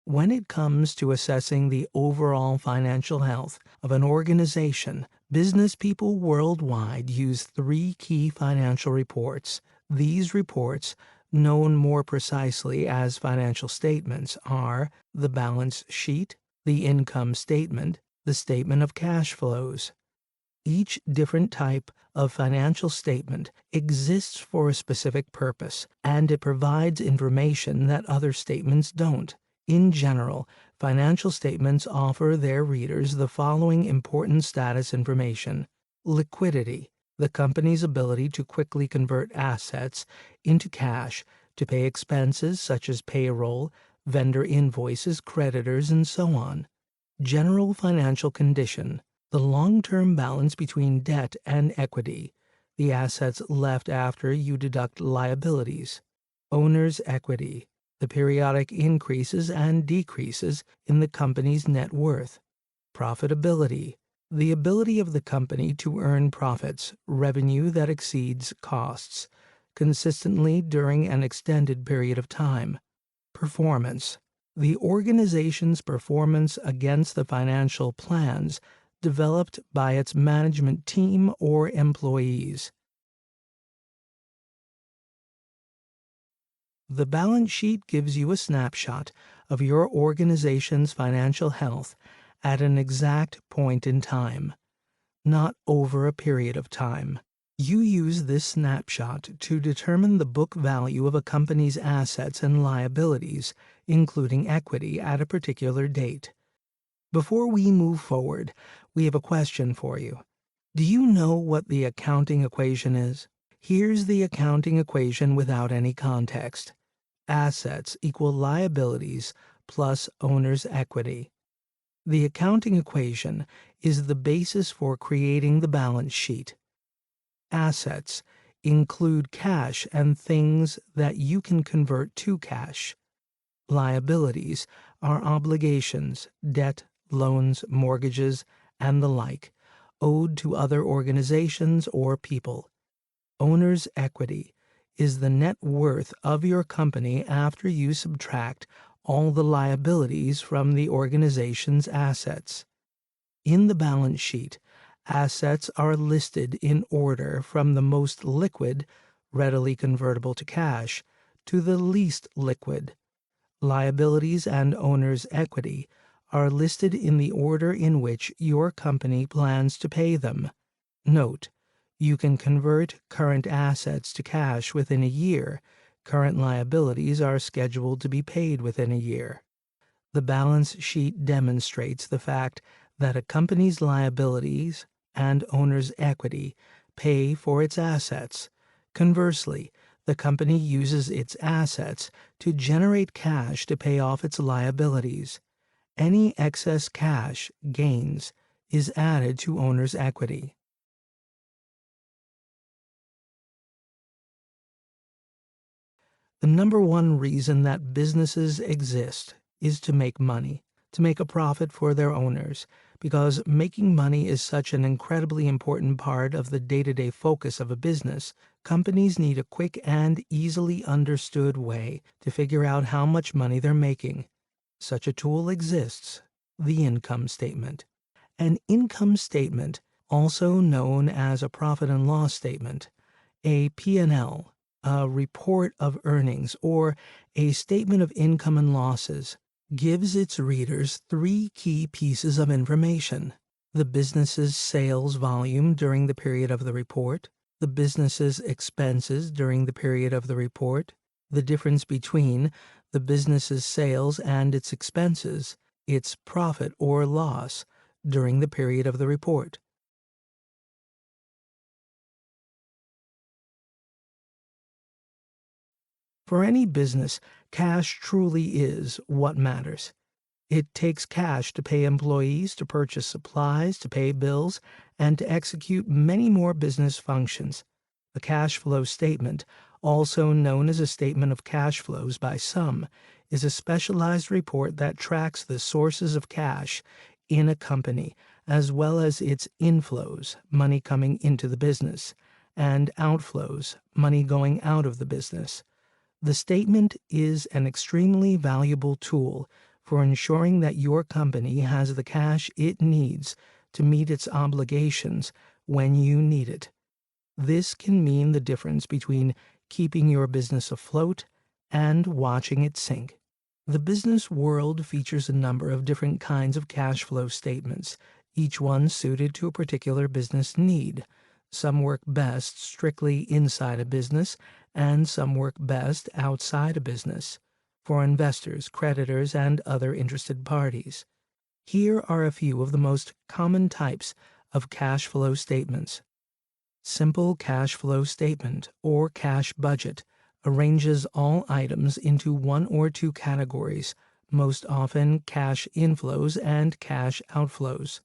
When it comes to assessing the overall financial health of an organization, business people worldwide use three key financial reports. These reports, known more precisely as financial statements, are the balance sheet, the income statement, the statement of cash flows. Each different type of financial statement exists for a specific purpose, and it provides information that other statements don't. In general, financial statements offer their readers the following important status information: liquidity, the company's ability to quickly convert assets into cash to pay expenses such as payroll, vendor invoices, creditors, and so on. General financial condition, the long-term balance between debt and equity, the assets left after you deduct liabilities. Owner's equity, the periodic increases and decreases in the company's net worth. Profitability, the ability of the company to earn profits, revenue that exceeds costs, consistently during an extended period of time. Performance, the organization's performance against the financial plans developed by its management team or employees. The balance sheet gives you a snapshot of your organization's financial health at an exact point in time, not over a period of time. You use this snapshot to determine the book value of a company's assets and liabilities, including equity, at a particular date. Before we move forward, we have a question for you. Do you know what the accounting equation is? Here's the accounting equation without any context. Assets equal liabilities plus owner's equity. The accounting equation is the basis for creating the balance sheet. Assets include cash and things that you can convert to cash. Liabilities are obligations, debt, loans, mortgages, and the like, owed to other organizations or people. Owner's equity is the net worth of your company after you subtract all the liabilities from the organization's assets. In the balance sheet, assets are listed in order from the most liquid, readily convertible to cash, to the least liquid. Liabilities and owner's equity are listed in the order in which your company plans to pay them. Note, you can convert current assets to cash within a year. Current liabilities are scheduled to be paid within a year. The balance sheet demonstrates the fact that a company's liabilities and owner's equity pay for its assets. Conversely, the company uses its assets to generate cash to pay off its liabilities. Any excess cash gains is added to owner's equity. The number one reason that businesses exist is to make money, to make a profit for their owners, because making money is such an incredibly important part of the day-to-day focus of a business. Companies need a quick and easily understood way to figure out how much money they're making. Such a tool exists, the income statement. An income statement, also known as a profit and loss statement, a P&L, a report of earnings, or a statement of income and losses, gives its readers three key pieces of information: the business's sales volume during the period of the report, the business's expenses during the period of the report, the difference between the business's sales and its expenses, its profit or loss during the period of the report. For any business, cash truly is what matters. It takes cash to pay employees, to purchase supplies, to pay bills, and to execute many more business functions. A cash flow statement, also known as a statement of cash flows by some, is a specialized report that tracks the sources of cash in a company, as well as its inflows, money coming into the business, and outflows, money going out of the business. The statement is an extremely valuable tool for ensuring that your company has the cash it needs to meet its obligations when you need it. This can mean the difference between keeping your business afloat and watching it sink. The business world features a number of different kinds of cash flow statements, each one suited to a particular business need. Some work best strictly inside a business, and some work best outside a business, for investors, creditors, and other interested parties. Here are a few of the most common types of cash flow statements. Simple cash flow statement, or cash budget, arranges all items into one or two categories, most often cash inflows and cash outflows.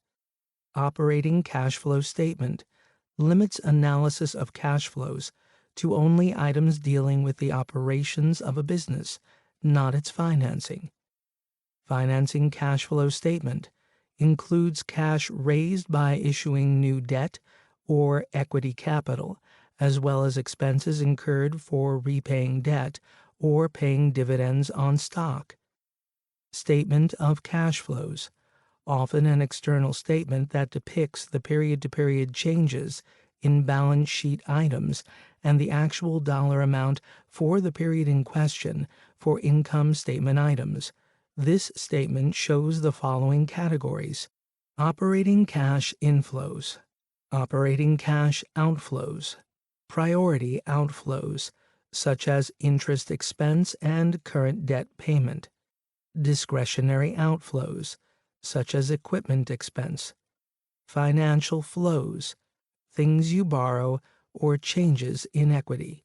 Operating cash flow statement limits analysis of cash flows to only items dealing with the operations of a business, not its financing. Financing cash flow statement includes cash raised by issuing new debt or equity capital, as well as expenses incurred for repaying debt or paying dividends on stock. Statement of cash flows, often an external statement that depicts the period-to-period changes in balance sheet items and the actual dollar amount for the period in question for income statement items. This statement shows the following categories: operating cash inflows, operating cash outflows, priority outflows, such as interest expense and current debt payment, discretionary outflows, such as equipment expense, financial flows, things you borrow or changes in equity.